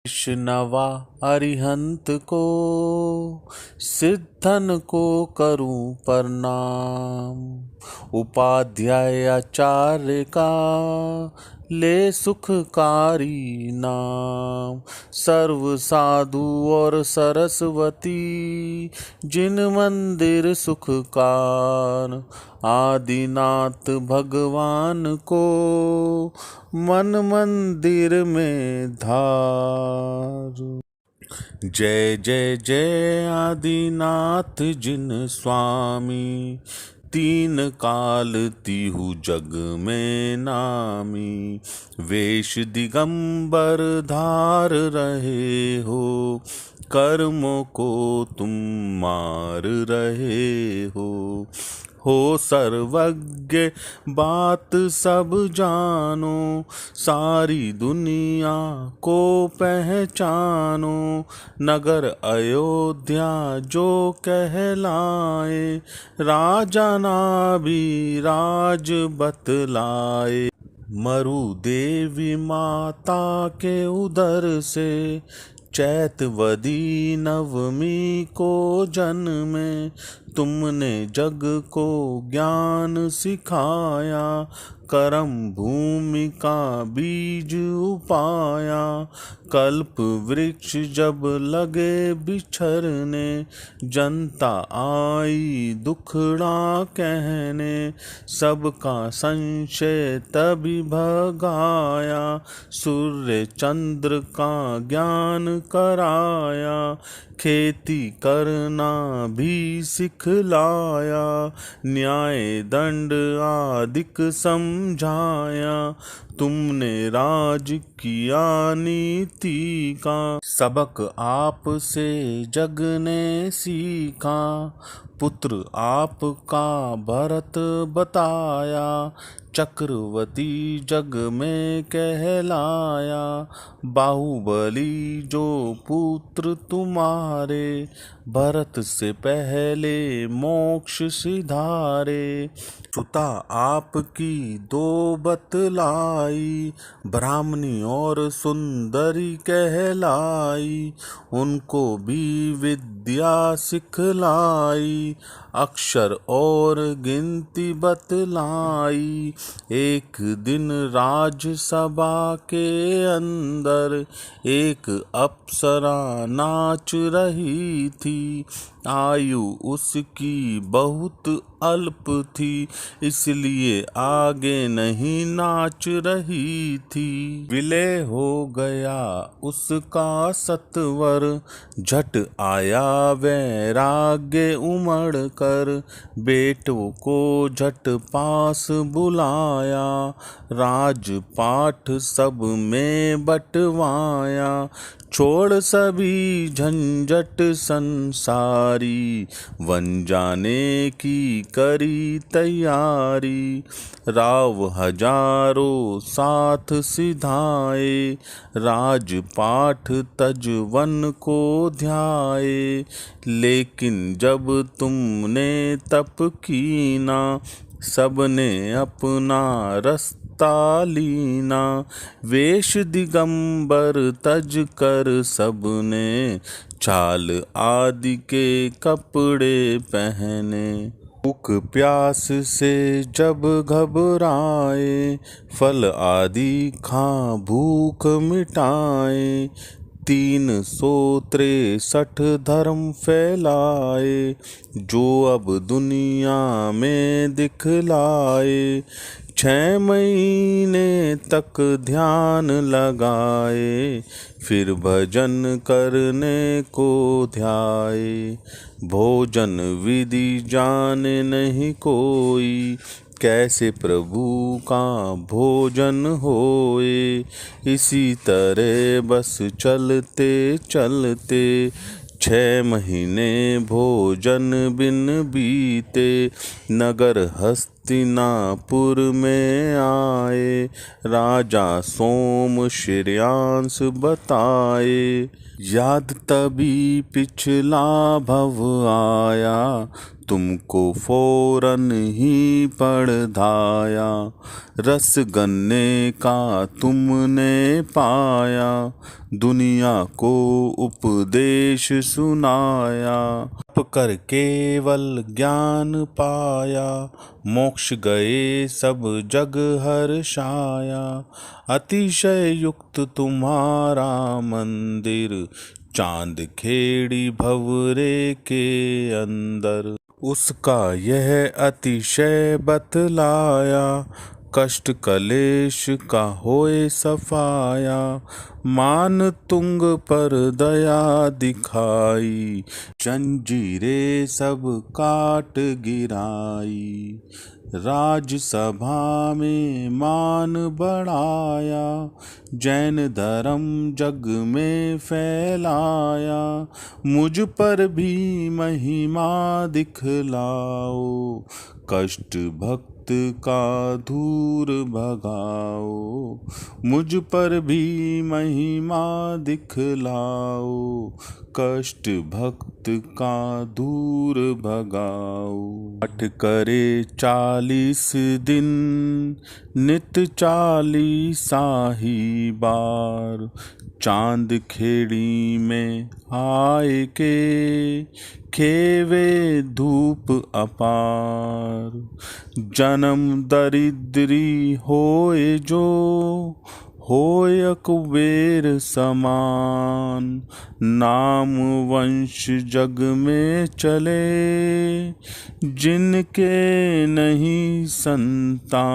वैष्णवा अरिहंत को, सिद्धन को करूं प्रणाम। उपाध्याय आचार्य का ले सुखकारी नाम। सर्व साधु और सरस्वती जिन मंदिर सुखकार। आदिनाथ भगवान को मन मंदिर में धार। जय जय जय आदिनाथ जिन स्वामी, तीन काल तिहु जग में नामी। वेश दिगंबर धार रहे हो, कर्मों को तुम मार रहे हो सर्वज्ञ बात सब जानो। सारी दुनिया को पहचानो। नगर अयोध्या जो कहलाए, राजा ना भी राज बतलाए। मरु देवी माता के उदर से, चैतवदी नवमी को जन्मे। तुमने जग को ज्ञान सिखाया, करम भूमि का बीज उपाया। कल्प वृक्ष जब लगे बिछरने, जनता आई दुखड़ा कहने। सबका संशय तभी भगाया, सूर्य चंद्र का ज्ञान कराया। खेती करना भी सिखलाया, न्याय दंड आदिक समझाया। तुमने राज किया नीति का, सबक आपसे जग ने सीखा। पुत्र आपका भरत बताया, चक्रवर्ती जग में कहलाया। बाहुबली जो पुत्र तुम्हारे, भरत से पहले मोक्ष सिधारे। सुता आपकी दो बतलाई, ब्राह्मणी और सुंदरी कहलाई। उनको भी विद्या सिखलाई, अक्षर और गिनती बतलाई। एक दिन राजसभा के अंदर, एक अप्सरा नाच रही थी। आयु उसकी बहुत अल्प थी, इसलिए आगे नहीं नाच रही थी। विलय हो गया उसका सत्वर, झट आया वैराग्य उमड़ कर। बेटों को झट पास बुलाया, राजपाठ सब में बंटवाया। छोड़ सभी झंझट संसारी, वन जाने की करी तैयारी। राव हजारों साथ सिधाए, राजपाठ तज वन को ध्याए। लेकिन जब तुमने तप कीना, सबने अपना रास्ता लीना। वेश दिगंबर तज कर सबने, छाल आदि के कपड़े पहने। भूख प्यास से जब घबराए, फल आदि खा भूख मिटाए। 363 धर्म फैलाए, जो अब दुनिया में दिखलाए। 6 महीने तक ध्यान लगाए, फिर भजन करने को ध्याए। भोजन विधि जाने नहीं कोई, कैसे प्रभु का भोजन होए। इसी तरह बस चलते चलते, 6 महीने भोजन बिन बीते। नगर हस्तिनापुर में आए, राजा सोम श्रेयांस बताए। याद तभी पिछला भव आया, तुमको फौरन ही पढ़ धाया, रस गन्ने का तुमने पाया, दुनिया को उपदेश सुनाया, कर केवल ज्ञान पाया, मोक्ष गए सब जग हर्षाया, अतिशय युक्त तुम्हारा मंदिर, चांद खेड़ी भंवरे के अंदर, उसका यह अतिशय बतलाया, कष्ट कलेश का होए सफाया, मान तुंग पर दया दिखाई, जंजीरें सब काट गिराई, राजसभा में मान बढ़ाया, जैन धर्म जग में फैलाया, मुझ पर भी महिमा दिखलाओ, कष्ट भक्त का दूर भगाओ, मुझ पर भी महिमा दिखलाओ, कष्ट भक्त का दूर भगाओ। पाठ करे 40 दिन नित 40 ही बार, चांद खेड़ी में आए के खेवे धूप अपार, जन्म दरिद्री होए जो होय कुबेर समान, नाम वंश जग में चले जिनके नहीं संतान।